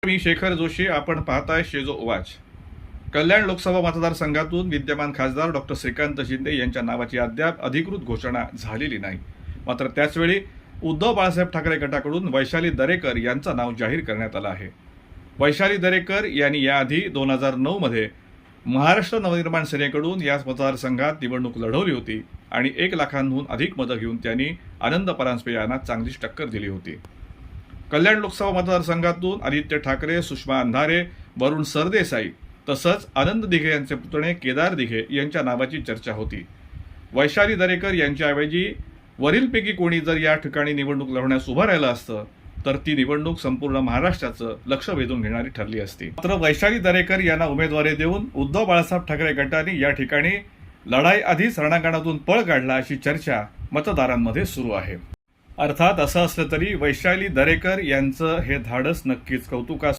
मी शेखर जोशी. आपण पाहताय शेजो वाच. कल्याण लोकसभा मतदारसंघातून विद्यमान खासदार डॉक्टर श्रीकांत शिंदे यांच्या नावाची अद्याप अधिकृत घोषणा झालेली नाही. मात्र त्याचवेळी उद्धव बाळासाहेब ठाकरे गटाकडून वैशाली दरेकर यांचं नाव जाहीर करण्यात आलं आहे. वैशाली दरेकर यांनी याआधी 2009 मध्ये महाराष्ट्र नवनिर्माण सेनेकडून याच मतदारसंघात निवडणूक लढवली होती आणि 1 लाखांहून अधिक मतं घेऊन त्यांनी आनंद परांजपे यांना चांगलीच टक्कर दिली होती. कल्याण लोकसभा मतदारसंघातून आदित्य ठाकरे, सुषमा अंधारे, वरुण सरदेसाई तसंच आनंद दिघे यांचे पुतणे केदार दिघे यांच्या नावाची चर्चा होती. वैशाली दरेकर यांच्याऐवजी वरीलपैकी कोणी जर या ठिकाणी निवडणूक लढवण्यास उभं राहिलं असतं तर ती निवडणूक संपूर्ण महाराष्ट्राचं लक्ष वेधून घेणारी ठरली असती. मात्र वैशाली दरेकर यांना उमेदवारी देऊन उद्धव बाळासाहेब ठाकरे गटाने या ठिकाणी लढाई आधीच रणांगणातून पळ काढला अशी चर्चा मतदारांमध्ये सुरू आहे. अर्थात असं असलं तरी वैशाली दरेकर यांचं हे धाडस नक्कीच कौतुकास